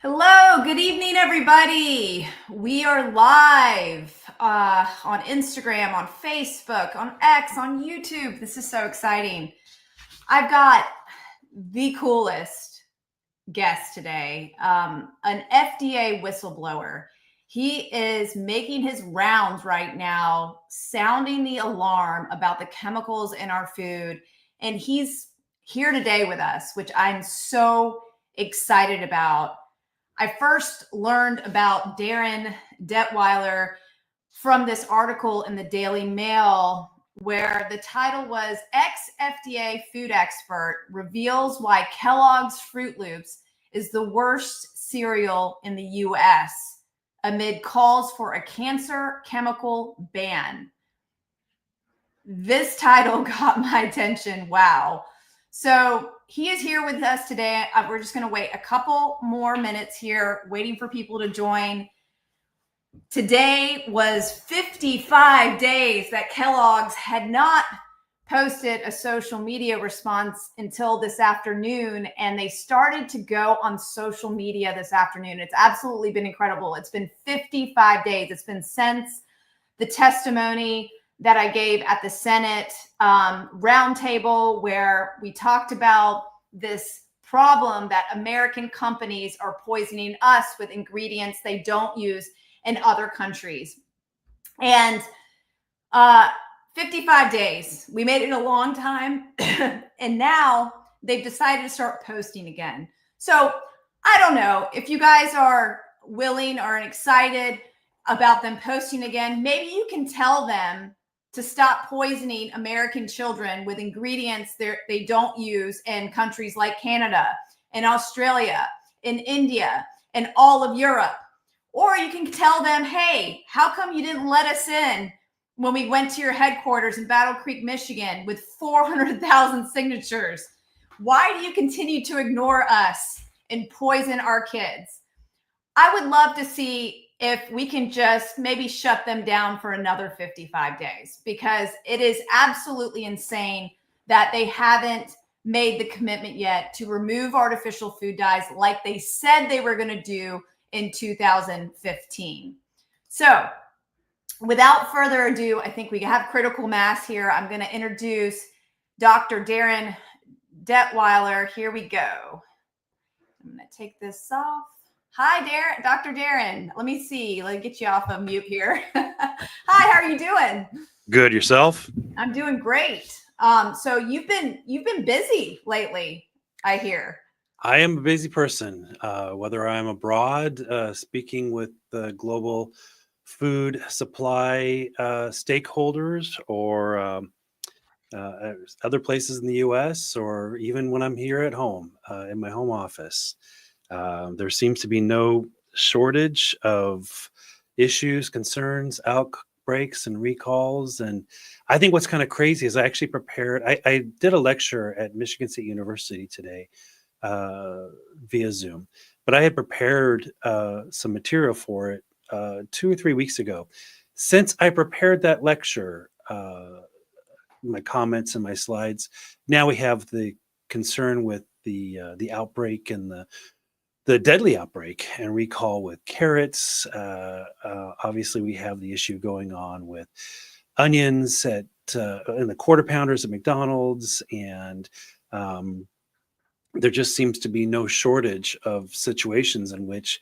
Hello, good evening, everybody. We are live on Instagram, on Facebook, on X, on YouTube. This is so exciting. I've got the coolest guest today, an FDA whistleblower. He is making his rounds right now, sounding the alarm about the chemicals in our food. And he's here today with us, which I'm so excited about. I first learned about Darin Detwiler from this article in the Daily Mail where the title was Ex-FDA Food Expert Reveals Why Kellogg's Fruit Loops is the worst cereal in the U.S. amid calls for a cancer chemical ban. This title got my attention. Wow. So he is here with us today. We're just going to wait a couple more minutes here, waiting for people to join. Today was 55 days that Kellogg's had not posted a social media response until this afternoon, and they started to go on social media this afternoon. It's absolutely been incredible. It's been 55 days. It's been since the testimony that I gave at the Senate roundtable where we talked about this problem that American companies are poisoning us with ingredients they don't use in other countries. And 55 days, we made it a long time. And now they've decided to start posting again. So I don't know if you guys are willing or excited about them posting again. Maybe you can tell them to stop poisoning American children with ingredients they don't use in countries like Canada and Australia and India and all of Europe. Or you can tell them, hey, how come you didn't let us in when we went to your headquarters in Battle Creek, Michigan with 400,000 signatures? Why do you continue to ignore us and poison our kids? I would love to see if we can just maybe shut them down for another 55 days, because it is absolutely insane that they haven't made the commitment yet to remove artificial food dyes like they said they were going to do in 2015. So without further ado, I think we have critical mass here. I'm going to introduce Dr. Darin Detwiler. Here we go. I'm going to take this off. Hi, Darin, Dr. Darin. Let me see. Let me get you off of mute here. Hi, how are you doing? Good. Yourself? I'm doing great. So you've been busy lately, I hear. I am a busy person, whether I'm abroad speaking with the global food supply stakeholders or other places in the U.S., or even when I'm here at home in my home office. There seems to be no shortage of issues, concerns, outbreaks, and recalls. And I think what's kind of crazy is I actually prepared, I did a lecture at Michigan State University today via Zoom, but I had prepared some material for it 2 or 3 weeks ago. Since I prepared that lecture, my comments and my slides, now we have the concern with the outbreak and the deadly outbreak and recall with carrots. Obviously, we have the issue going on with onions in the quarter pounders at McDonald's, and there just seems to be no shortage of situations in which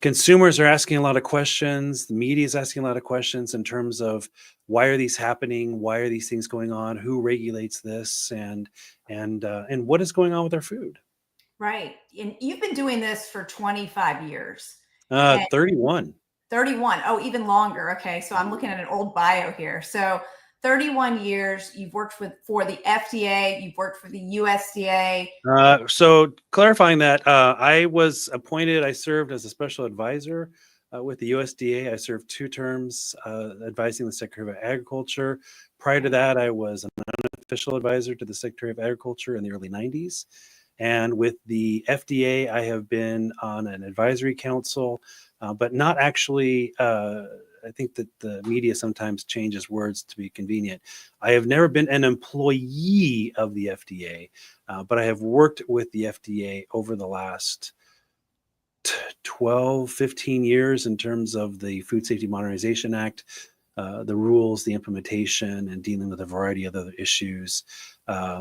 consumers are asking a lot of questions. The media is asking a lot of questions in terms of why are these happening? Why are these things going on? Who regulates this? And what is going on with our food? Right. And you've been doing this for 25 years. 31. 31. Oh, even longer. Okay. So I'm looking at an old bio here. So 31 years, you've worked for the FDA, you've worked for the USDA. So clarifying that, I was appointed, I served as a special advisor with the USDA. I served 2 terms advising the Secretary of Agriculture. Prior to that, I was an unofficial advisor to the Secretary of Agriculture in the early 90s. And with the FDA, I have been on an advisory council, but not actually, I think that the media sometimes changes words to be convenient. I have never been an employee of the FDA, but I have worked with the FDA over the last 12, 15 years in terms of the Food Safety Modernization Act, the rules, the implementation, and dealing with a variety of other issues,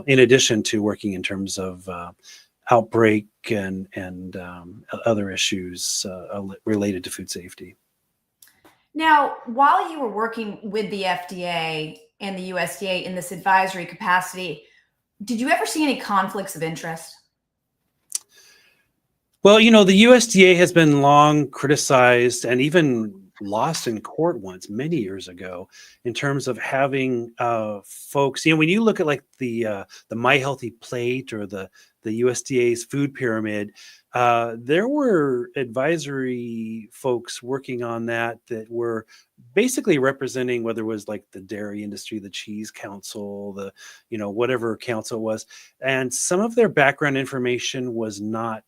in addition to working in terms of outbreak and other issues related to food safety. Now, while you were working with the FDA and the USDA in this advisory capacity, did you ever see any conflicts of interest? Well, the USDA has been long criticized and even lost in court once many years ago in terms of having folks. When you look at like the My Healthy Plate or the USDA's food pyramid, there were advisory folks working on that were basically representing whether it was like the dairy industry, the cheese council, the whatever council it was, and some of their background information was not.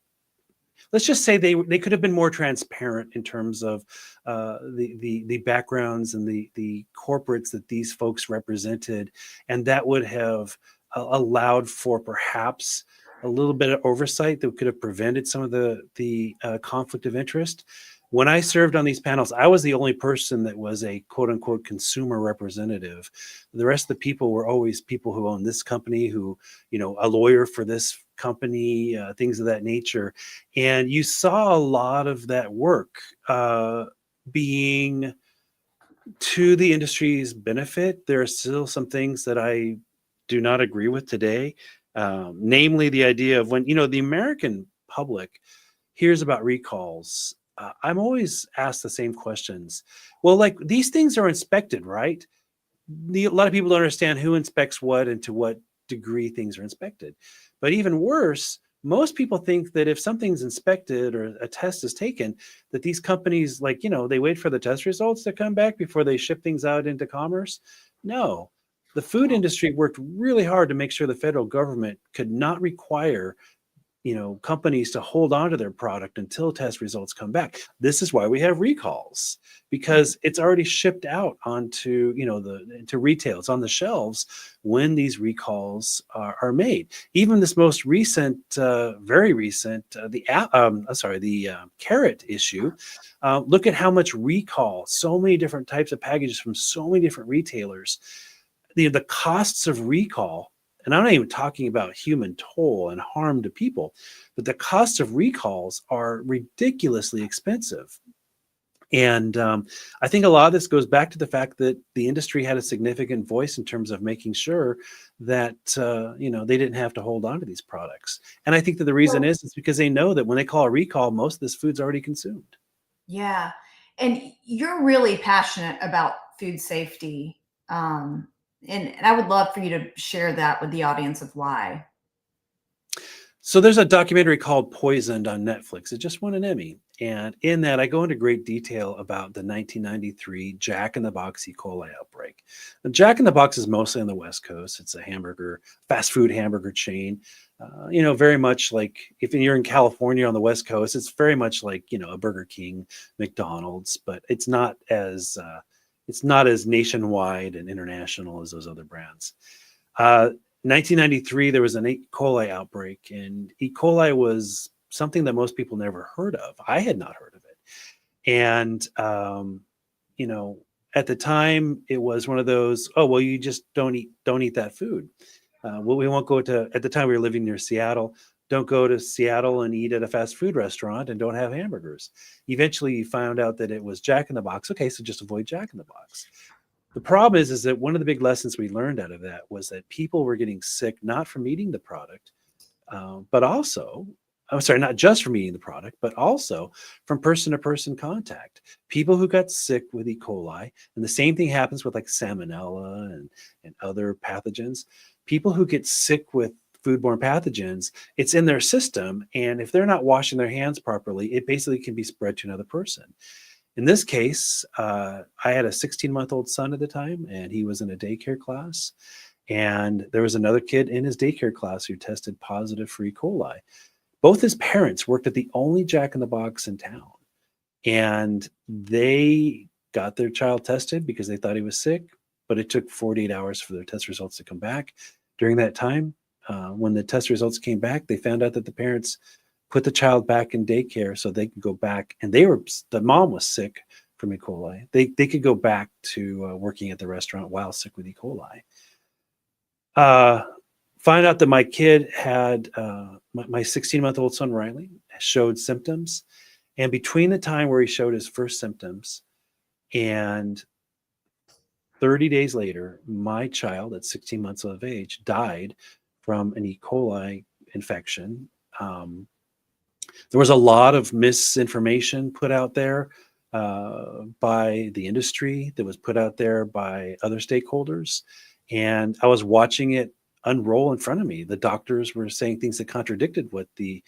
Let's just say they could have been more transparent in terms of the backgrounds and the corporates that these folks represented, and that would have allowed for perhaps a little bit of oversight that could have prevented some of the conflict of interest. When I served on these panels, I was the only person that was a quote unquote consumer representative. The rest of the people were always people who own this company, who, a lawyer for this company, things of that nature. And you saw a lot of that work being to the industry's benefit. There are still some things that I do not agree with today, namely the idea of when, the American public hears about recalls. I'm always asked the same questions. Well, like these things are inspected, right? A lot of people don't understand who inspects what and to what degree things are inspected. But even worse, most people think that if something's inspected or a test is taken, that these companies, they wait for the test results to come back before they ship things out into commerce. No, the food industry worked really hard to make sure the federal government could not require companies to hold on to their product until test results come back. This is why we have recalls, because it's already shipped out onto, to retail. It's on the shelves when these recalls are made. Even this most recent, very recent, the carrot issue. Look at how much recall, so many different types of packages from so many different retailers. The costs of recall, and I'm not even talking about human toll and harm to people, but the costs of recalls are ridiculously expensive. And I think a lot of this goes back to the fact that the industry had a significant voice in terms of making sure that, they didn't have to hold on to these products. And I think that the reason is because they know that when they call a recall, most of this food's already consumed. Yeah. And you're really passionate about food safety. And I would love for you to share that with the audience of why. So there's a documentary called Poisoned on Netflix. It just won an Emmy. And in that, I go into great detail about the 1993 Jack in the Box E. coli outbreak. Now, Jack in the Box is mostly on the West Coast. It's a fast food hamburger chain. Very much like if you're in California on the West Coast, it's very much like, a Burger King, McDonald's, but it's not as nationwide and international as those other brands. 1993, there was an E. coli outbreak, and E. coli was something that most people never heard of. I had not heard of it. And, at the time it was one of those, oh, well, you just don't eat that food. We won't go to, at the time we were living near Seattle, don't go to Seattle and eat at a fast food restaurant and don't have hamburgers. Eventually you found out that it was Jack in the Box. Okay, so just avoid Jack in the Box. The problem is that one of the big lessons we learned out of that was that people were getting sick, not from eating the product, but also, not just from eating the product, but also from person-to-person contact. People who got sick with E. coli, and the same thing happens with like salmonella and other pathogens. People who get sick with foodborne pathogens, it's in their system, and if they're not washing their hands properly, it basically can be spread to another person. In this case, I had a 16-month-old son at the time, and he was in a daycare class. And there was another kid in his daycare class who tested positive for E. coli. Both his parents worked at the only Jack in the Box in town. And they got their child tested because they thought he was sick, but it took 48 hours for their test results to come back. During that time, when the test results came back, they found out that the parents put the child back in daycare so they could go back. And the mom was sick from E. coli. They could go back to working at the restaurant while sick with E. coli. Find out that my kid had my 16-month-old son Riley showed symptoms, and between the time where he showed his first symptoms and 30 days later, my child at 16 months of age died from an E. coli infection. There was a lot of misinformation put out there by the industry, that was put out there by other stakeholders. And I was watching it unroll in front of me. The doctors were saying things that contradicted what the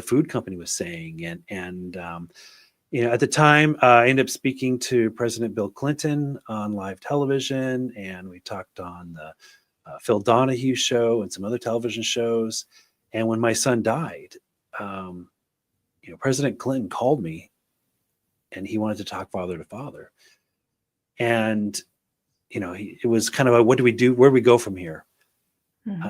food company was saying. At the time, I ended up speaking to President Bill Clinton on live television, and we talked on the Phil Donahue show and some other television shows. And when my son died, President Clinton called me, and he wanted to talk father to father. And it was kind of a, what do we do? Where do we go from here?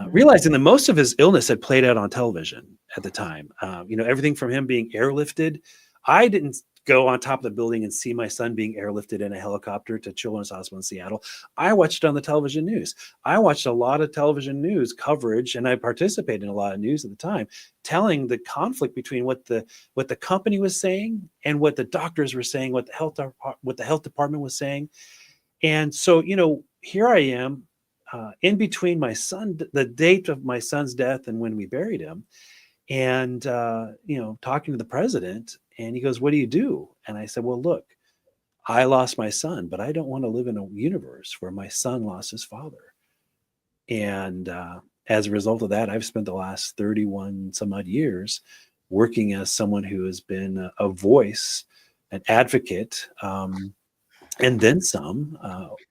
Realizing that most of his illness had played out on television at the time. Everything from him being airlifted. I didn't go on top of the building and see my son being airlifted in a helicopter to Children's Hospital in Seattle. I watched it on the television news. I watched a lot of television news coverage, and I participated in a lot of news at the time, telling the conflict between what the company was saying and what the doctors were saying, what the health department was saying. And so, here I am, in between the date of my son's death and when we buried him, and talking to the president, and he goes, "What do you do?" And I said, "Well, look, I lost my son, but I don't want to live in a universe where my son lost his father." And as a result of that, I've spent the last 31 some odd years working as someone who has been a voice, an advocate, and then some,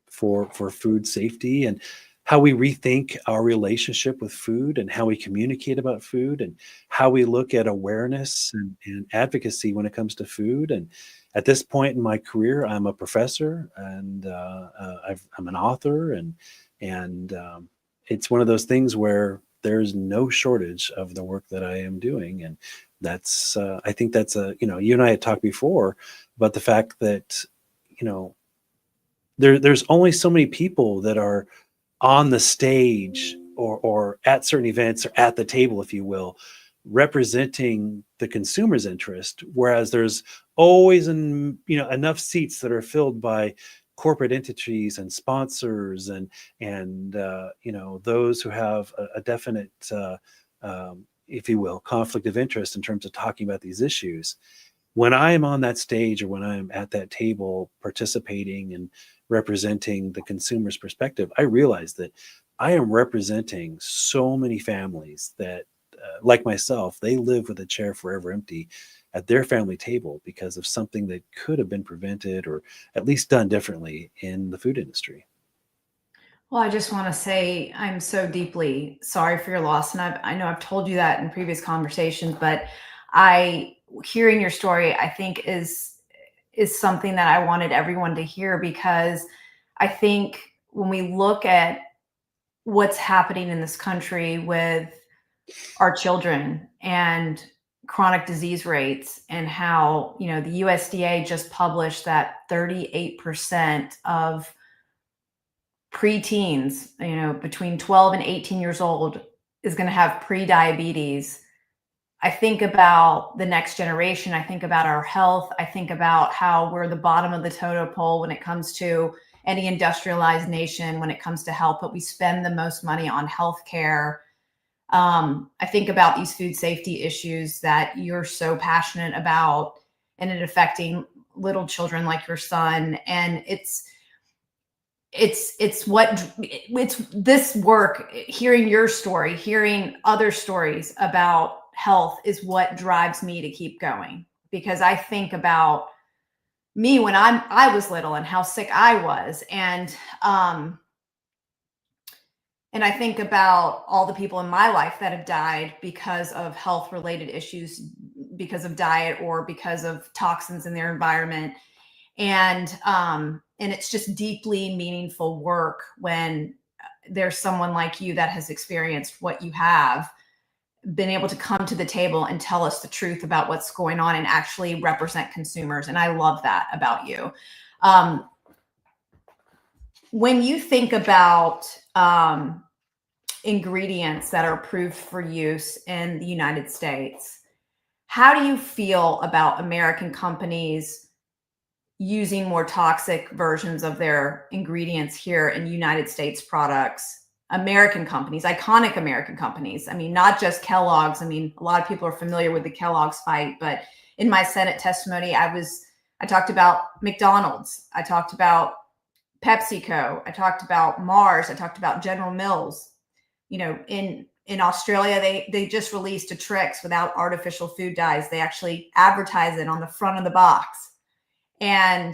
for food safety, and how we rethink our relationship with food, and how we communicate about food, and how we look at awareness and advocacy when it comes to food. And at this point in my career, I'm a professor, and I'm an author, and it's one of those things where there's no shortage of the work that I am doing. And that's I think that's you and I had talked before about the fact that there's only so many people that are on the stage or at certain events, or at the table, if you will, representing the consumer's interest, whereas there's always enough seats that are filled by corporate entities and sponsors and those who have a definite if you will, conflict of interest in terms of talking about these issues. When I am on that stage, or when I'm at that table participating and representing the consumer's perspective, I realize that I am representing so many families that, like myself, they live with a chair forever empty at their family table because of something that could have been prevented, or at least done differently in the food industry. Well, I just want to say I'm so deeply sorry for your loss, and I know I've told you that in previous conversations, but hearing your story, I think is something that I wanted everyone to hear, because I think when we look at what's happening in this country with our children and chronic disease rates, and how, the USDA just published that 38% of preteens, between 12 and 18 years old, is going to have pre-diabetes. I think about the next generation. I think about our health. I think about how we're the bottom of the totem pole when it comes to any industrialized nation, when it comes to health, but we spend the most money on healthcare. I think about these food safety issues that you're so passionate about, and it affecting little children like your son. And it's this work, hearing your story, hearing other stories about health, is what drives me to keep going. Because I think about me when I was little, and how sick I was, and I think about all the people in my life that have died because of health related issues, because of diet, or because of toxins in their environment. And it's just deeply meaningful work when there's someone like you that has experienced what you have, been able to come to the table and tell us the truth about what's going on and actually represent consumers. And I love that about you. When you think about ingredients that are approved for use in the United States, how do you feel about American companies using more toxic versions of their ingredients here in United States products? American companies, iconic American companies. I mean, not just Kellogg's. I mean, a lot of people are familiar with the Kellogg's fight, but in my Senate testimony, I talked about McDonald's. I talked about PepsiCo. I talked about Mars. I talked about General Mills. You know, in Australia, they just released a Trix without artificial food dyes. They actually advertise it on the front of the box. And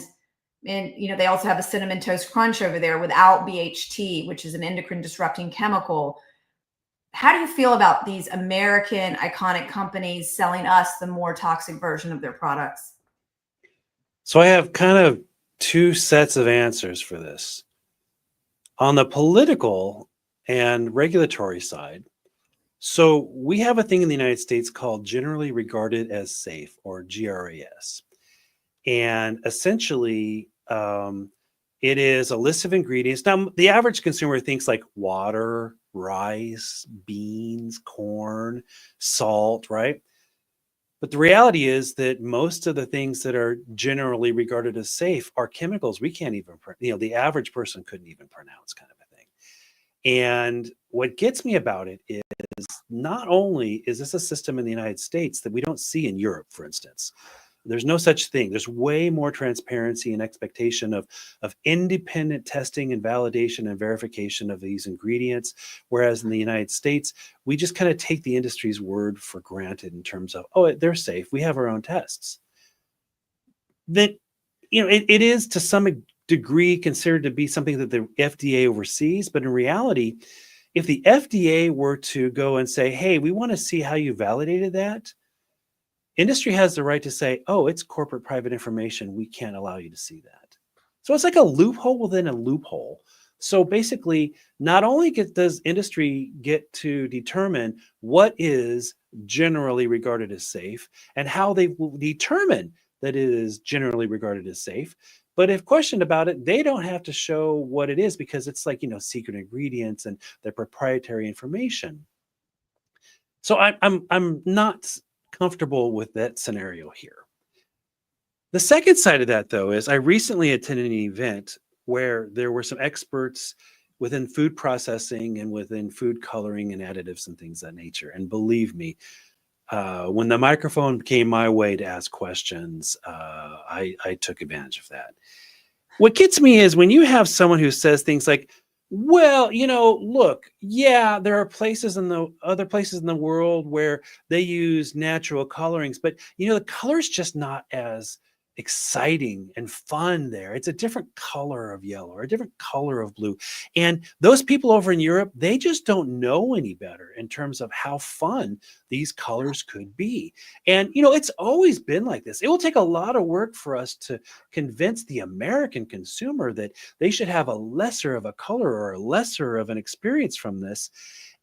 you know, they also have a cinnamon toast crunch over there without BHT, which is an endocrine disrupting chemical. How do you feel about these American iconic companies selling us the more toxic version of their products? So I have kind of two sets of answers for this. On the political and regulatory side, so we have a thing in the United States called generally regarded as safe, or GRAS. And essentially, it is a list of ingredients. Now, the average consumer thinks like water, rice, beans, corn, salt, right? But the reality is that most of the things that are generally regarded as safe are chemicals we can't even, the average person couldn't even pronounce, kind of a thing. And what gets me about it is not only is this a system in the United States that we don't see in Europe, for instance. There's no such thing. There's way more transparency and expectation of independent testing and validation and verification of these ingredients. Whereas in the United States, we just kind of take the industry's word for granted in terms of, oh, they're safe. We have our own tests. That, it is to some degree considered to be something that the FDA oversees. But in reality, if the FDA were to go and say, hey, we want to see how you validated that, industry has the right to say, oh, it's corporate private information. We can't allow you to see that. So it's like a loophole within a loophole. So basically, not only does industry get to determine what is generally regarded as safe and how they will determine that it is generally regarded as safe, but if questioned about it, they don't have to show what it is because it's like, secret ingredients and their proprietary information. So I'm not comfortable with that scenario here. The second side of that, though, is I recently attended an event where there were some experts within food processing and within food coloring and additives and things of that nature. And believe me, when the microphone came my way to ask questions, I took advantage of that. What gets me is when you have someone who says things like, well, look, yeah, there are other places in the world where they use natural colorings, but the color's just not as exciting and fun there. It's a different color of yellow or a different color of blue. And those people over in Europe, they just don't know any better in terms of how fun these colors could be. And, it's always been like this. It will take a lot of work for us to convince the American consumer that they should have a lesser of a color or a lesser of an experience from this.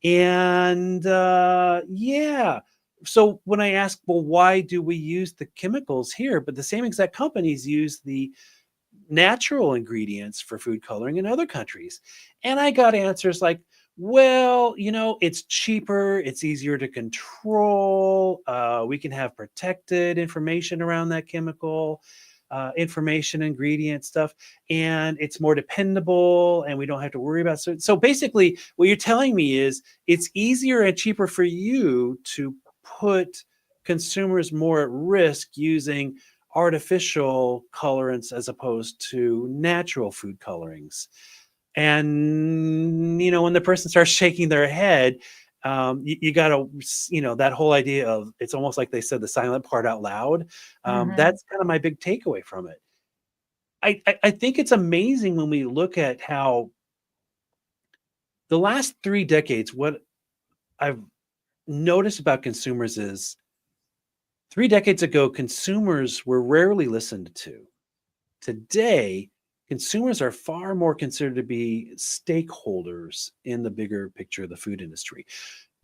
And yeah. So when I ask, well, why do we use the chemicals here? But the same exact companies use the natural ingredients for food coloring in other countries. And I got answers like, well, it's cheaper, it's easier to control, we can have protected information around that chemical, information, ingredient stuff, and it's more dependable and we don't have to worry about it. So basically what you're telling me is it's easier and cheaper for you to put consumers more at risk using artificial colorants as opposed to natural food colorings. And when the person starts shaking their head, you got to, that whole idea of, it's almost like they said the silent part out loud. That's kind of my big takeaway from it. I think it's amazing when we look at how the last 3 decades, what I've noticed about consumers is 3 decades ago, consumers were rarely listened to. Today, consumers are far more considered to be stakeholders in the bigger picture of the food industry.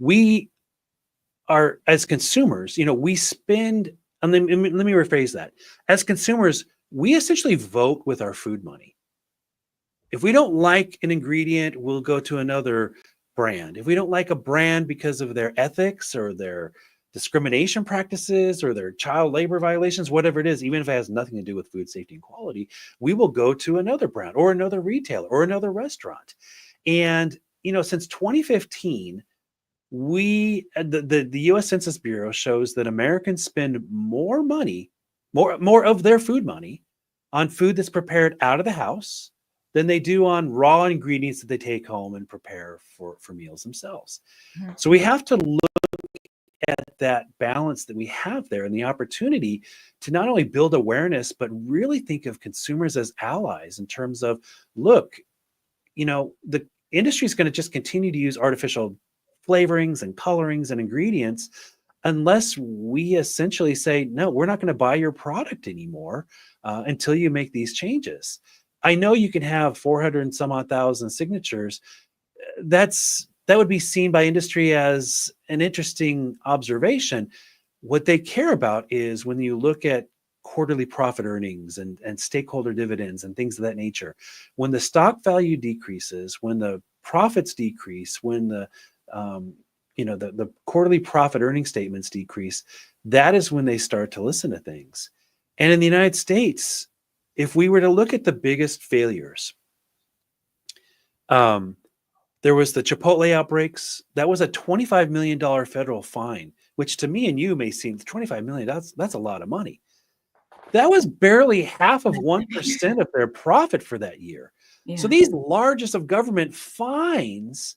We are, as consumers, we spend, and let me rephrase that. As consumers, we essentially vote with our food money. If we don't like an ingredient, we'll go to another brand. If we don't like a brand because of their ethics or their discrimination practices or their child labor violations, whatever it is, even if it has nothing to do with food safety and quality, we will go to another brand or another retailer or another restaurant. And, since 2015, the US Census Bureau shows that Americans spend more money, more of their food money on food that's prepared out of the house than they do on raw ingredients that they take home and prepare for meals themselves. Mhm. So we have to look at that balance that we have there and the opportunity to not only build awareness, but really think of consumers as allies in terms of, look, the industry is going to just continue to use artificial flavorings and colorings and ingredients unless we essentially say, no, we're not going to buy your product anymore until you make these changes. I know you can have 400 and some odd thousand signatures. That would be seen by industry as an interesting observation. What they care about is when you look at quarterly profit earnings and stakeholder dividends and things of that nature, when the stock value decreases, when the profits decrease, when the quarterly profit earning statements decrease, that is when they start to listen to things. And in the United States, if we were to look at the biggest failures, there was the Chipotle outbreaks. That was a $25 million federal fine, which to me and you may seem $25 million, that's a lot of money. That was barely half of 1% of their profit for that year. Yeah. So these largest of government fines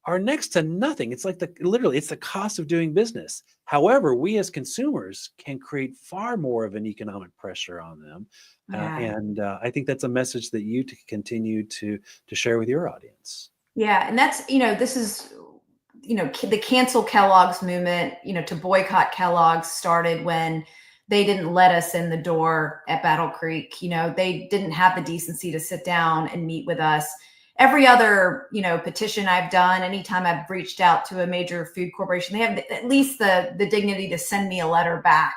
are next to nothing. It's like literally it's the cost of doing business. However, we as consumers can create far more of an economic pressure on them. Yeah. And I think that's a message that you continue to share with your audience. Yeah. And that's, this is, the cancel Kellogg's movement, to boycott Kellogg's started when they didn't let us in the door at Battle Creek. They didn't have the decency to sit down and meet with us. Every other, petition I've done, anytime I've reached out to a major food corporation, they have at least the dignity to send me a letter back.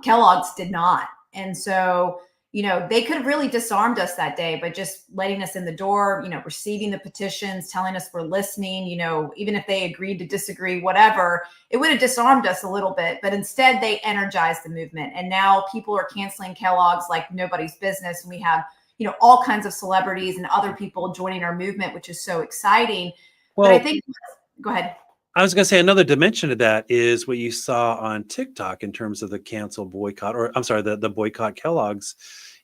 Kellogg's did not. And so, they could have really disarmed us that day by just letting us in the door, receiving the petitions, telling us we're listening, even if they agreed to disagree, whatever, it would have disarmed us a little bit. But instead, they energized the movement. And now people are canceling Kellogg's like nobody's business. And we have, all kinds of celebrities and other people joining our movement, which is so exciting. Well, but I think, go ahead. I was going to say another dimension of that is what you saw on TikTok in terms of the cancel boycott, or I'm sorry, the boycott Kellogg's,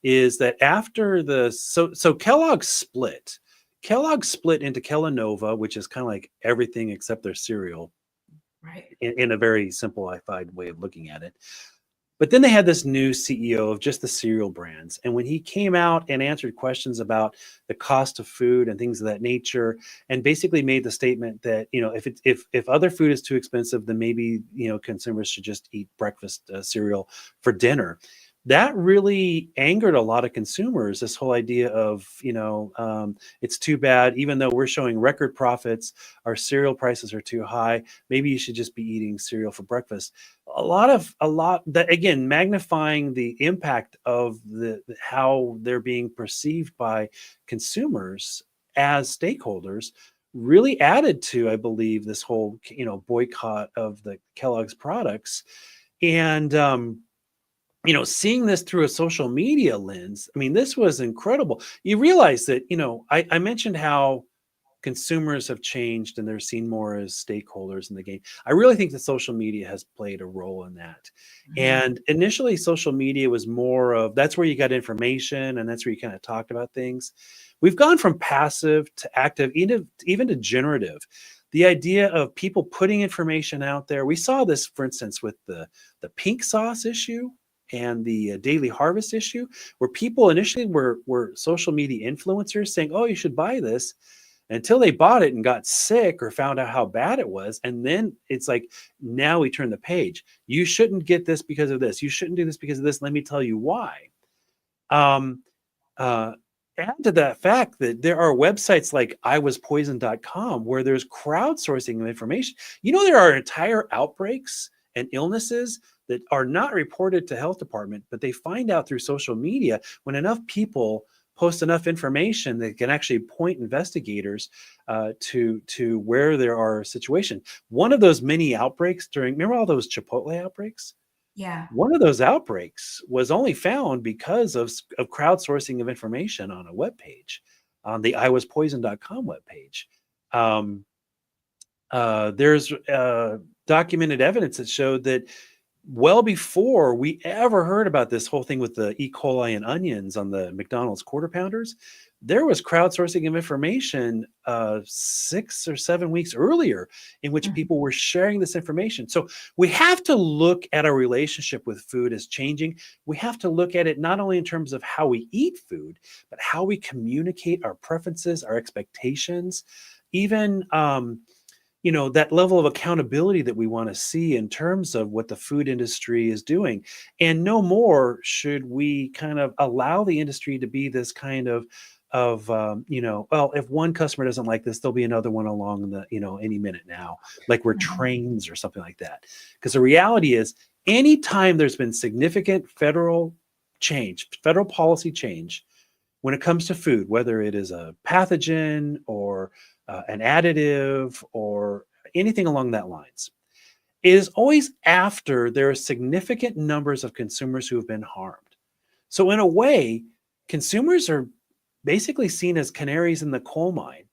is that after so Kellogg's split. Kellogg's split into Kellanova, which is kind of like everything except their cereal, right? In a very simplified way of looking at it. But then they had this new CEO of just the cereal brands. And when he came out and answered questions about the cost of food and things of that nature, and basically made the statement that, if other food is too expensive, then maybe, consumers should just eat breakfast cereal for dinner. That really angered a lot of consumers, this whole idea of, it's too bad, even though we're showing record profits, our cereal prices are too high. Maybe you should just be eating cereal for breakfast. A lot that, again, magnifying the impact of how they're being perceived by consumers as stakeholders really added to, I believe, this whole, boycott of the Kellogg's products. And, seeing this through a social media lens, I mean, this was incredible. You realize that, I mentioned how consumers have changed and they're seen more as stakeholders in the game. I really think that social media has played a role in that. Mm-hmm. And initially, social media was more of, that's where you got information and that's where you kind of talked about things. We've gone from passive to active, even to generative. The idea of people putting information out there. We saw this, for instance, with the pink sauce issue and the Daily Harvest issue, where people initially were social media influencers saying, oh, you should buy this, until they bought it and got sick or found out how bad it was. And then it's like, now we turn the page. You shouldn't get this because of this. You shouldn't do this because of this. Let me tell you why. add to that fact that there are websites like iwaspoisoned.com where there's crowdsourcing of information. There are entire outbreaks and illnesses that are not reported to health department, but they find out through social media when enough people post enough information that can actually point investigators to where there are situations. One of those mini outbreaks remember all those Chipotle outbreaks? Yeah. One of those outbreaks was only found because of crowdsourcing of information on a web page, on the iwaspoisoned.com webpage. There's documented evidence that showed that well before we ever heard about this whole thing with the E. coli and onions on the McDonald's Quarter Pounders, there was crowdsourcing of information 6 or 7 weeks earlier in which people were sharing this information. So we have to look at our relationship with food as changing. We have to look at it not only in terms of how we eat food, but how we communicate our preferences, our expectations, even that level of accountability that we want to see in terms of what the food industry is doing. And no more should we kind of allow the industry to be this kind of well, if one customer doesn't like this, there'll be another one along any minute now, like we're trains or something like that. Because the reality is, anytime there's been significant federal policy change, when it comes to food, whether it is a pathogen or an additive or anything along that lines, it is always after there are significant numbers of consumers who have been harmed. So in a way, consumers are basically seen as canaries in the coal mine.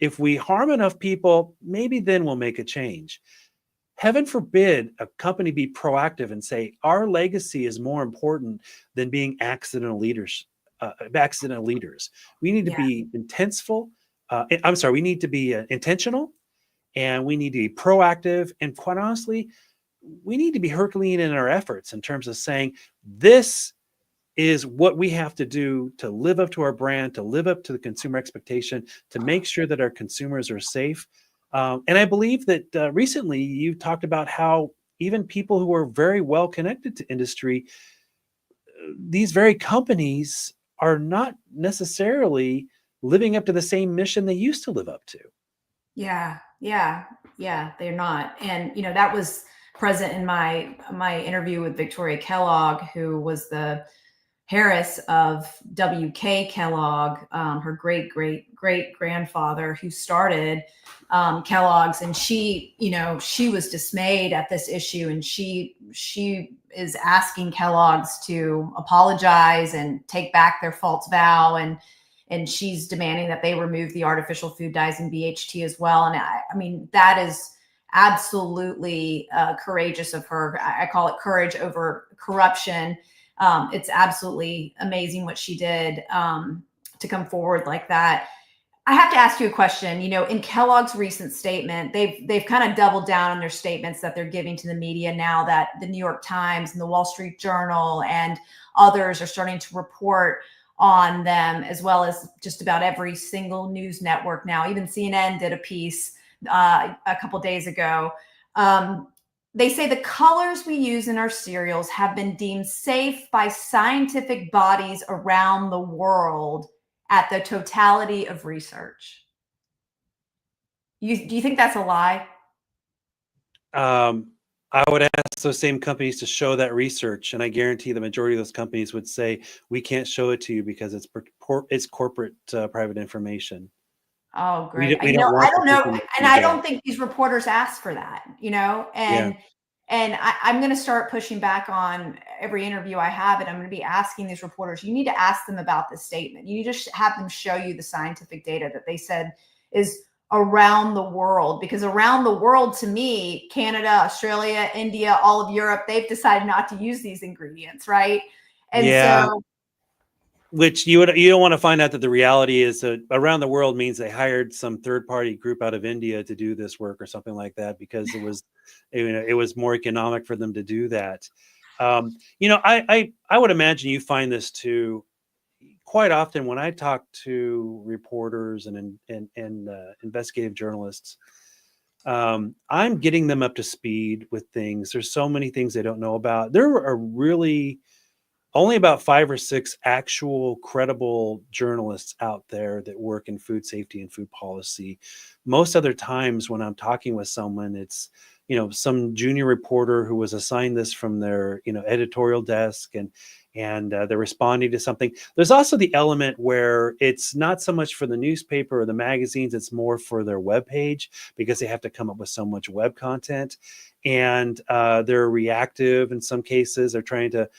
If we harm enough people, maybe then we'll make a change. Heaven forbid a company be proactive and say our legacy is more important than being accidental leaders. We need to be we need to be intentional, and we need to be proactive. And quite honestly, we need to be Herculean in our efforts in terms of saying this is what we have to do to live up to our brand, to live up to the consumer expectation, to make sure that our consumers are safe. And I believe that recently you talked about how even people who are very well connected to industry, these very companies are not necessarily living up to the same mission they used to live up to. Yeah, they're not. And that was present in my interview with Victoria Kellogg, who was the Harris of WK Kellogg, her great grandfather who started Kellogg's, and she was dismayed at this issue, and she is asking Kellogg's to apologize and take back their false vow, and she's demanding that they remove the artificial food dyes and BHT as well. And I mean, that is absolutely courageous of her. I call it courage over corruption. It's absolutely amazing what she did to come forward like that. I have to ask you a question. In Kellogg's recent statement, they've kind of doubled down on their statements that they're giving to the media now that the New York Times and the Wall Street Journal and others are starting to report on them, as well as just about every single news network now. Even CNN did a piece a couple days ago. They say the colors we use in our cereals have been deemed safe by scientific bodies around the world at the totality of research. Do you think that's a lie? I would ask those same companies to show that research, and I guarantee the majority of those companies would say, we can't show it to you because it's corporate private information. Oh, great. We don't want I don't know. And I don't that. think these reporters asked for that, and I'm going to start pushing back on every interview I have, and I'm going to be asking these reporters, you need to ask them about this statement. You just have them show you the scientific data that they said is around the world, because around the world, to me, Canada, Australia, India, all of Europe, they've decided not to use these ingredients, right? And so which you don't want to find out that the reality is that around the world means they hired some third-party group out of India to do this work or something like that, because it was more economic for them to do that. I would imagine you find this too quite often when I talk to reporters and investigative journalists. I'm getting them up to speed with things. There's so many things they don't know about. There are really only about 5 or 6 actual credible journalists out there that work in food safety and food policy. Most other times when I'm talking with someone, it's, some junior reporter who was assigned this from their, editorial desk, and they're responding to something. There's also the element where it's not so much for the newspaper or the magazines, it's more for their webpage, because they have to come up with so much web content. And they're reactive in some cases. They're trying to,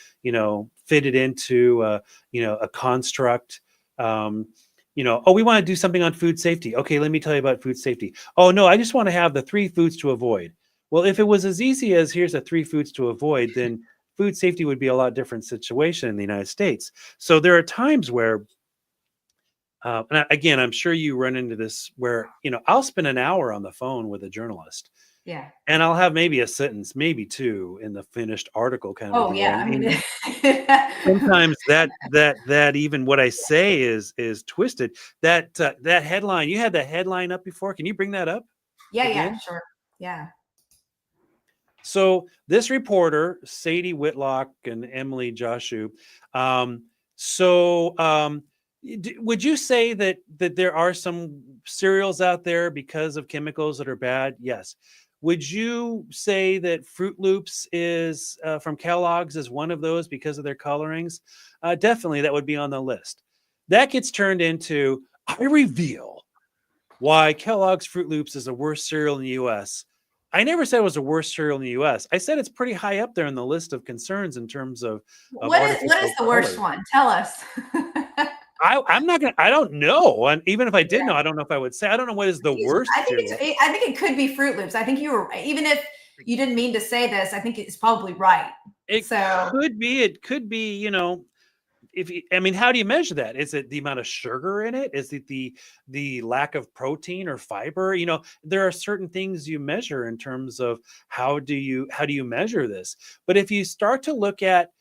fit it into, a construct. Oh, we want to do something on food safety. Okay, let me tell you about food safety. Oh, no, I just want to have the 3 foods to avoid. Well, if it was as easy as here's the 3 foods to avoid, then food safety would be a lot different situation in the United States. So there are times where, again, I'm sure you run into this where, I'll spend an hour on the phone with a journalist. Yeah. And I'll have maybe a sentence, maybe 2 in the finished article kind of a Oh, deal. yeah. I And mean, sometimes that even what I say is twisted. That headline, you had that headline up before. Can you bring that up yeah, again? sure. Yeah. So this reporter, Sadie Whitlock and Emily Joshu, um, would you say that there are some cereals out there because of chemicals that are bad? Yes. Would you say that Fruit Loops is from Kellogg's is one of those because of their colorings? Definitely, that would be on the list. That gets turned into, I reveal why Kellogg's Fruit Loops is the worst cereal in the U.S. I never said it was the worst cereal in the U.S. I said it's pretty high up there in the list of concerns in terms of What is artificial the worst colors. one? Tell us. I'm not gonna. I don't know, and even if I did Yeah. know, I don't know if I would say. I don't know what is the worst cereal. I think it could be Fruit Loops. I think you were, even if you didn't mean to say this, I think it's probably right. It So could be. It could be. I mean, how do you measure that? Is it the amount of sugar in it? Is it the lack of protein or fiber? There are certain things you measure in terms of how do you measure this. But if you start to look at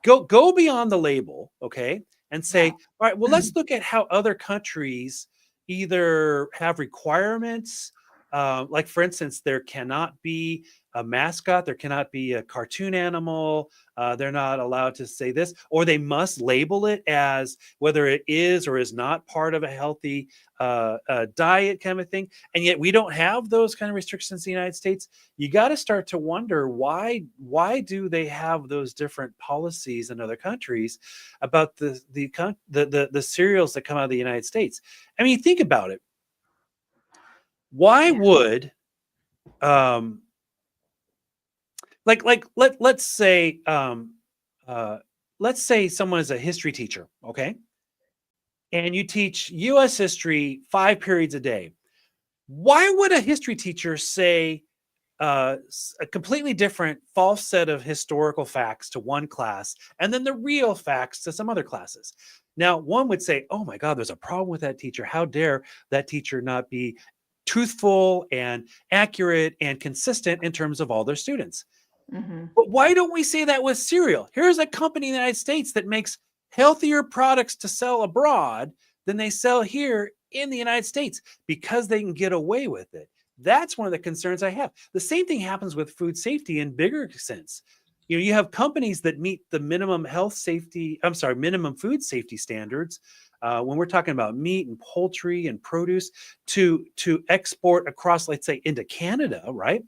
go beyond the label, okay, and yeah. say, all right, well, let's look at how other countries either have requirements, like for instance, there cannot be a mascot, there cannot be a cartoon animal, they're not allowed to say this, or they must label it as whether it is or is not part of a healthy diet kind of thing. And yet we don't have those kind of restrictions in the United States. You got to start to wonder why do they have those different policies in other countries about the cereals that come out of the United States. I mean, think about it. Why Yeah. would let's say let's say someone is a history teacher, okay, and you teach U.S. history 5 periods a day. Why would a history teacher say a completely different false set of historical facts to one class and then the real facts to some other classes? Now, one would say, oh my God, there's a problem with that teacher. How dare that teacher not be truthful and accurate and consistent in terms of all their students? Mm-hmm. But why don't we say that with cereal? Here's a company in the United States that makes healthier products to sell abroad than they sell here in the United States because they can get away with it. That's one of the concerns I have. The same thing happens with food safety in bigger sense. You have companies that meet the minimum minimum food safety standards. When we're talking about meat and poultry and produce to export across, let's say, into Canada, right?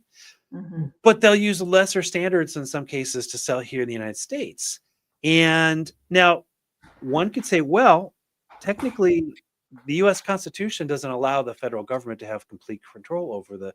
Mm-hmm. But they'll use lesser standards in some cases to sell here in the United States. And now one could say, well, technically, the U.S. Constitution doesn't allow the federal government to have complete control over the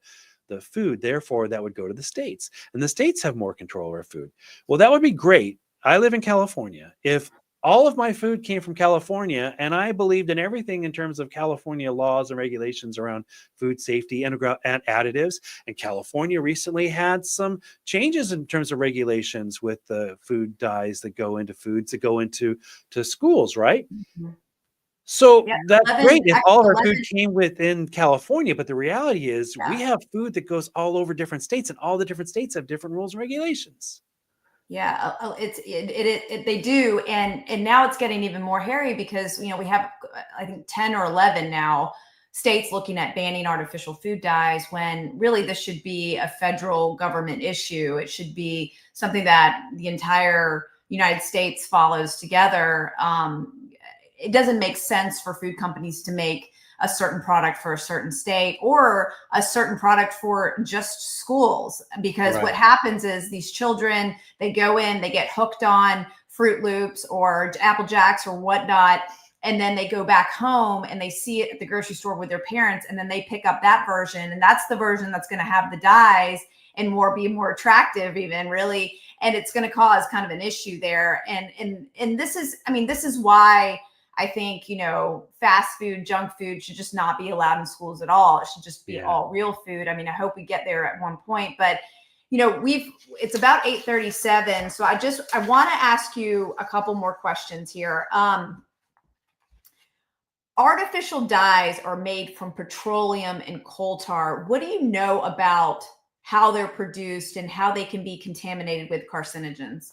food. Therefore, that would go to the states, and the states have more control over food. Well, that would be great. I live in California. If all of my food came from California and I believed in everything in terms of California laws and regulations around food safety and additives, and California recently had some changes in terms of regulations with the food dyes that go into foods that go into schools, right? Mm-hmm. So Yeah. that's 11, great if all of our 11. food came within California, but the reality is we Yeah. have food that goes all over different states, and all the different states have different rules and regulations. Yeah, they do, and now it's getting even more hairy because we have, I think, 10 or 11 now states looking at banning artificial food dyes, when really this should be a federal government issue. It should be something that the entire United States follows together, it doesn't make sense for food companies to make a certain product for a certain state or a certain product for just schools, because what Right. happens is these children, they go in, they get hooked on Fruit Loops or Apple Jacks or whatnot, and then they go back home and they see it at the grocery store with their parents, and then they pick up that version, and that's the version that's going to have the dyes and be more attractive even, really, and it's going to cause kind of an issue there. And this is, I mean, this is why I think, fast food, junk food should just not be allowed in schools at all. It should just be Yeah. all real food. I mean, I hope we get there at one point, but it's about 8:37. So I want to ask you a couple more questions here. Artificial dyes are made from petroleum and coal tar. What do you know about how they're produced and how they can be contaminated with carcinogens?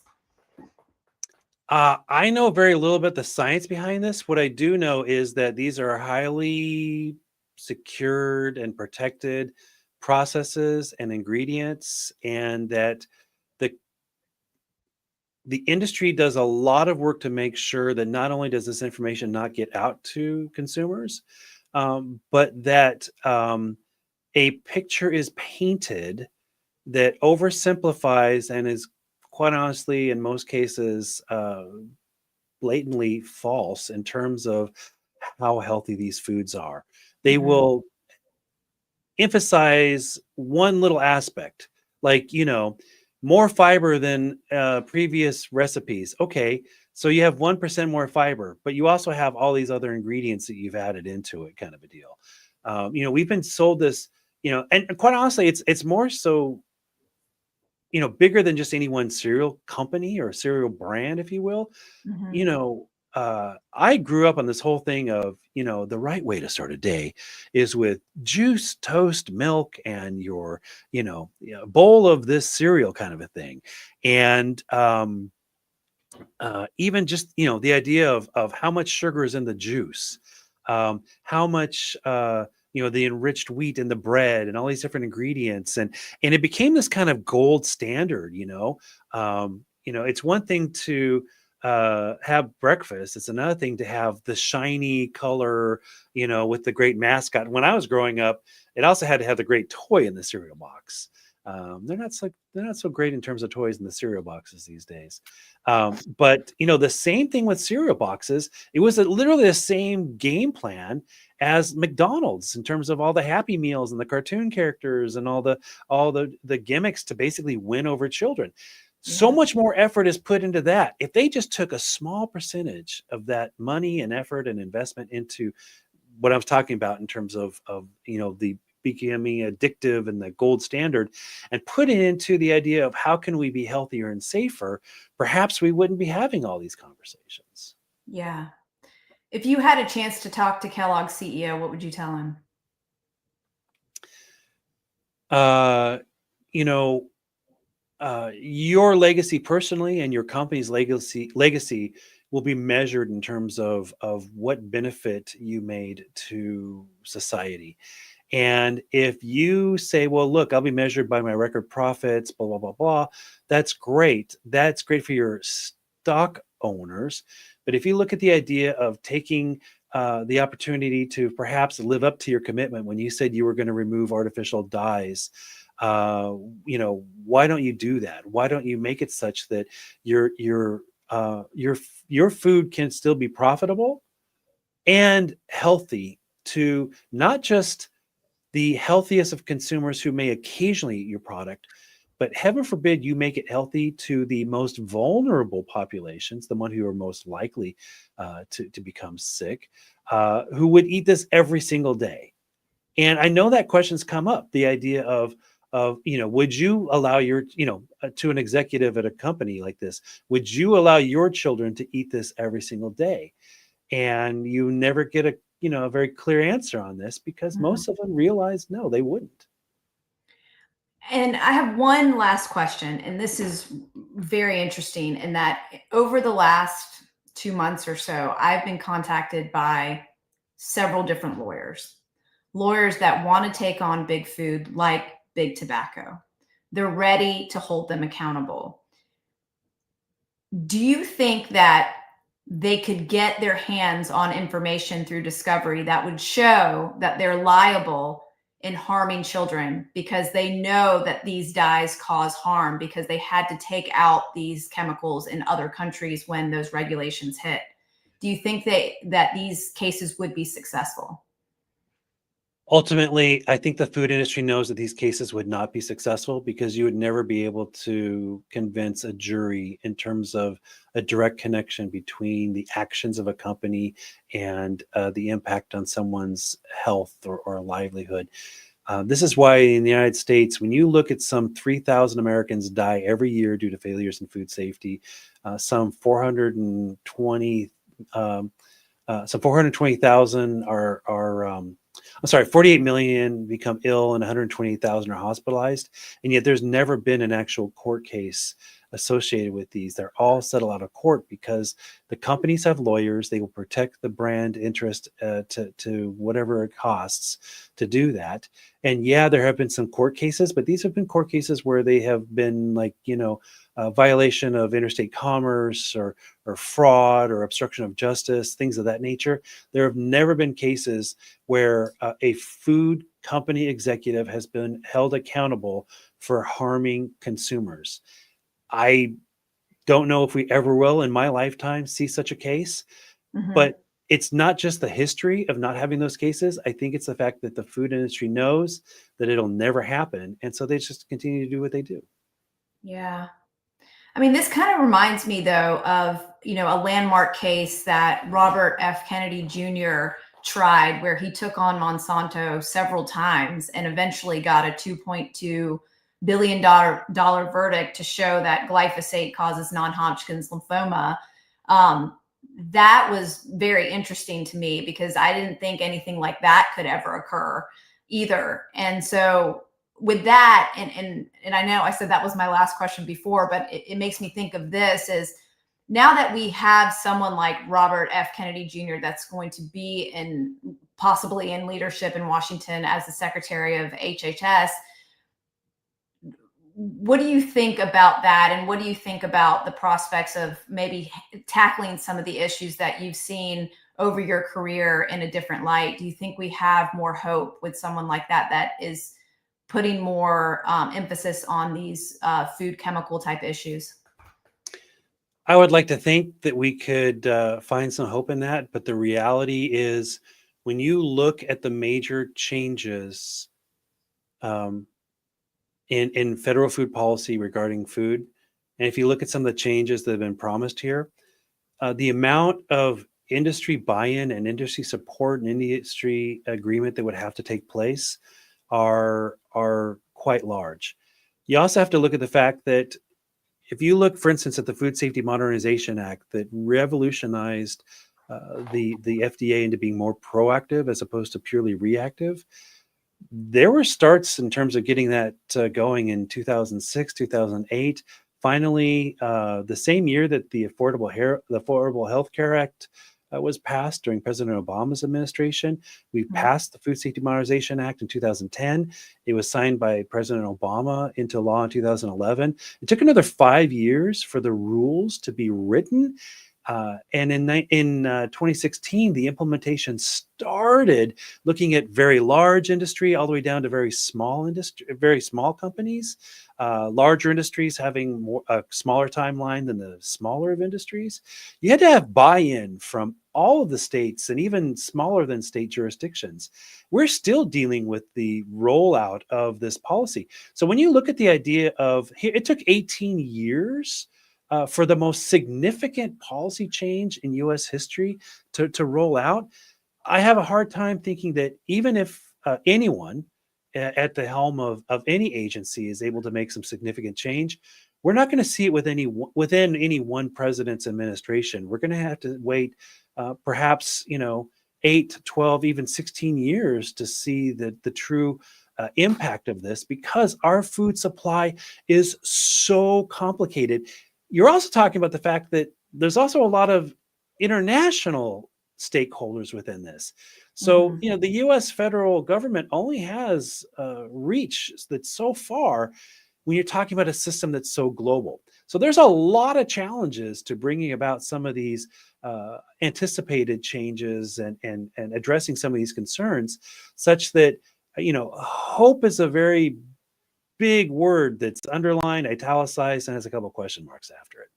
I know very little about the science behind this. What I do know is that these are highly secured and protected processes and ingredients, and that the the industry does a lot of work to make sure that not only does this information not get out to consumers, but that a picture is painted that oversimplifies and is, quite honestly, in most cases, blatantly false in terms of how healthy these foods are. They Mhm. will emphasize one little aspect, like, more fiber than previous recipes. Okay, so you have 1% more fiber, but you also have all these other ingredients that you've added into it, kind of a deal. We've been sold this, and quite honestly, it's more so, bigger than just any one cereal company or cereal brand, if you will. you Mhm. know, I grew up on this whole thing of, the right way to start a day is with juice, toast, milk, and your, bowl of this cereal, kind of a thing. And even just, the idea of how much sugar is in the juice, how much, the enriched wheat in the bread, and all these different ingredients, and it became this kind of gold standard. It's one thing to have breakfast. It's another thing to have the shiny color, with the great mascot. When I was growing up, it also had to have the great toy in the cereal box. They're not so great in terms of toys in the cereal boxes these days. But the same thing with cereal boxes. It was literally the same game plan as McDonald's in terms of all the Happy Meals and the cartoon characters and all the gimmicks to basically win over children. So Yeah. much more effort is put into that. If they just took a small percentage of that money and effort and investment into what I was talking about in terms of the becoming addictive and the gold standard, and put it into the idea of how can we be healthier and safer, perhaps we wouldn't be having all these conversations. Yeah. If you had a chance to talk to Kellogg's CEO, what would you tell him? Uh, you know, your legacy personally and your company's legacy will be measured in terms of what benefit you made to society. And if you say, well, look, I'll be measured by my record profits, blah, blah, blah, blah, that's great. That's great for your stock owners. But if you look at the idea of taking the opportunity to perhaps live up to your commitment when you said you were going to remove artificial dyes, why don't you do that? Why don't you make it such that your food can still be profitable and healthy to not just the healthiest of consumers who may occasionally eat your product, but heaven forbid you make it healthy to the most vulnerable populations, the one who are most likely to become sick, who would eat this every single day. And I know that questions come up. The idea of would you allow to an executive at a company like this, would you allow your children to eat this every single day? And you never get a very clear answer on this because Mhm. most of them realize no, they wouldn't. And I have one last question, and this is very interesting in that over the last 2 months or so, I've been contacted by several different lawyers that want to take on big food like big tobacco. They're ready to hold them accountable. Do you think that they could get their hands on information through discovery that would show that they're liable in harming children because they know that these dyes cause harm because they had to take out these chemicals in other countries when those regulations hit? Do you think that these cases would be successful? Ultimately, I think the food industry knows that these cases would not be successful because you would never be able to convince a jury in terms of a direct connection between the actions of a company and the impact on someone's health or livelihood. This is why in the United States, when you look at some 3,000 Americans die every year due to failures in food safety, some 420 um, some 420,000 I'm sorry, 48 million become ill and 128,000 are hospitalized. And yet there's never been an actual court case associated with these. They're all settled out of court because the companies have lawyers. They will protect the brand interest to whatever it costs to do that. And yeah, there have been some court cases, but these have been court cases where they have been like, a violation of interstate commerce or fraud or obstruction of justice, things of that nature. There have never been cases where a food company executive has been held accountable for harming consumers. I don't know if we ever will in my lifetime see such a case, Mhm. but it's not just the history of not having those cases. I think it's the fact that the food industry knows that it'll never happen. And so they just continue to do what they do. Yeah. I mean, this kind of reminds me, though, of a landmark case that Robert F. Kennedy Jr. tried, where he took on Monsanto several times and eventually got a $2.2 billion verdict to show that glyphosate causes non-Hodgkin's lymphoma. Um, that was very interesting to me because I didn't think anything like that could ever occur either. And so with that, and I know I said that was my last question before, but it makes me think of this is now that we have someone like Robert F. Kennedy Jr. that's going to be in possibly in leadership in Washington as the Secretary of HHS. What do you think about that? And what do you think about the prospects of maybe tackling some of the issues that you've seen over your career in a different light? Do you think we have more hope with someone like that is putting more emphasis on these food chemical type issues? I would like to think that we could find some hope in that, but the reality is when you look at the major changes um, in federal food policy regarding food, and if you look at some of the changes that have been promised here, the amount of industry buy-in and industry support and industry agreement that would have to take place are quite large. You also have to look at the fact that if you look, for instance, at the Food Safety Modernization Act that revolutionized the FDA into being more proactive as opposed to purely reactive, there were starts in terms of getting that going in 2006, 2008. Finally, the same year that the Affordable Health Care Act was passed during President Obama's administration, we Mhm. passed the Food Safety Modernization Act in 2010. It was signed by President Obama into law in 2011. It took another 5 years for the rules to be written. And in 2016, the implementation started looking at very large industry all the way down to very small industry, very small companies. Larger industries having a smaller timeline than the smaller of industries. You had to have buy-in from all of the states and even smaller than state jurisdictions. We're still dealing with the rollout of this policy. So when you look at the idea of it took 18 years for the most significant policy change in US history to roll out. I have a hard time thinking that even if anyone at the helm of any agency is able to make some significant change, we're not going to see it within any one president's administration. We're going to have to wait perhaps 8, 12, even 16 years to see the true impact of this because our food supply is so complicated. You're also talking about the fact that there's also a lot of international stakeholders within this. So, Mhm. the US federal government only has reach that's so far. when you're talking about a system that's so global. So there's a lot of challenges to bringing about some of these anticipated changes and addressing some of these concerns, such that, hope is a very big word that's underlined, italicized, and has a couple of question marks after it.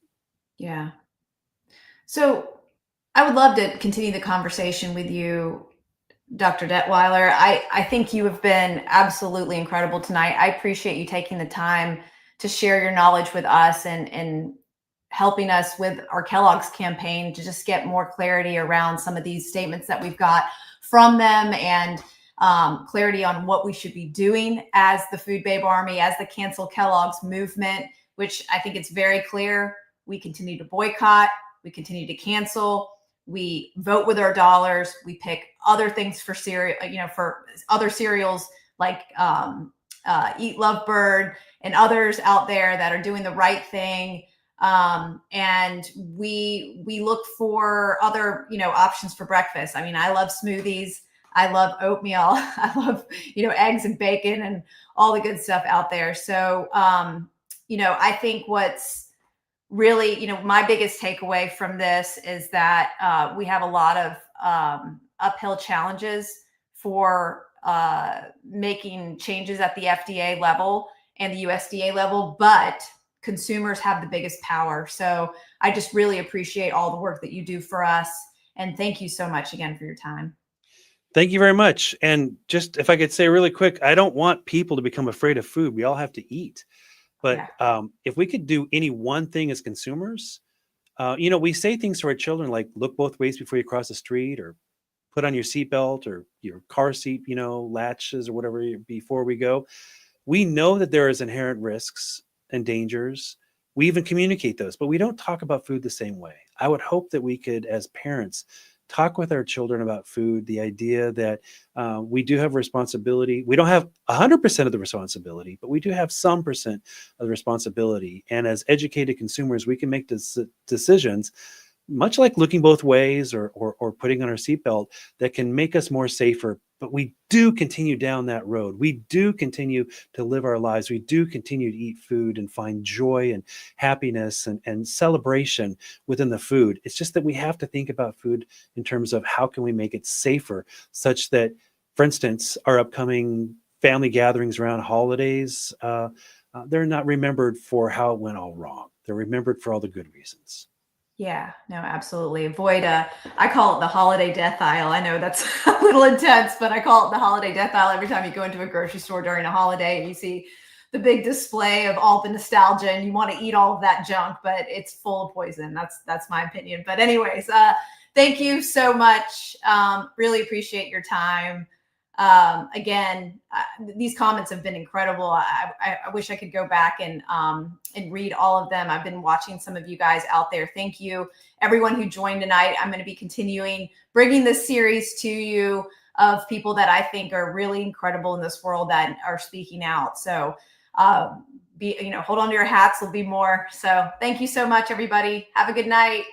Yeah. So I would love to continue the conversation with you, Dr. Detwiler. I think you have been absolutely incredible tonight. I appreciate you taking the time to share your knowledge with us and helping us with our Kellogg's campaign to just get more clarity around some of these statements that we've got from them, and clarity on what we should be doing as the Food Babe Army, as the Cancel Kellogg's movement, which I think it's very clear. We continue to boycott, we continue to cancel, we vote with our dollars, we pick other things for cereal, for other cereals like Eat Love Bird and others out there that are doing the right thing. And we look for other, options for breakfast. I mean, I love smoothies. I love oatmeal. I love, eggs and bacon and all the good stuff out there. So, I think what's really, my biggest takeaway from this is that we have a lot of uphill challenges for making changes at the FDA level and the USDA level, but consumers have the biggest power. So I just really appreciate all the work that you do for us. And thank you so much again for your time. Thank you very much. And just if I could say really quick, I don't want people to become afraid of food. We all have to eat. But if we could do any one thing as consumers, we say things to our children like look both ways before you cross the street, or put on your seatbelt or your car seat, latches or whatever before we go. We know that there is inherent risks and dangers. We even communicate those, but we don't talk about food the same way. I would hope that we could, as parents, talk with our children about food, the idea that we do have responsibility. We don't have 100% of the responsibility, but we do have some percent of the responsibility. And as educated consumers, we can make decisions, much like looking both ways or putting on our seatbelt, that can make us more safer. But we do continue down that road. We do continue to live our lives. We do continue to eat food and find joy and happiness and celebration within the food. It's just that we have to think about food in terms of how can we make it safer, such that, for instance, our upcoming family gatherings around holidays, they're not remembered for how it went all wrong. They're remembered for all the good reasons. Yeah, no, absolutely. Avoid I call it the holiday death aisle. I know that's a little intense, but I call it the holiday death aisle every time you go into a grocery store during a holiday and you see the big display of all the nostalgia and you want to eat all of that junk, but it's full of poison. That's my opinion. But anyways, thank you so much. Really appreciate your time. Again, these comments have been incredible. I wish I could go back and read all of them. I've been watching some of you guys out there. Thank you, everyone who joined tonight. I'm going to be continuing bringing this series to you of people that I think are really incredible in this world that are speaking out. So, hold on to your hats. There'll be more. So thank you so much, everybody. Have a good night.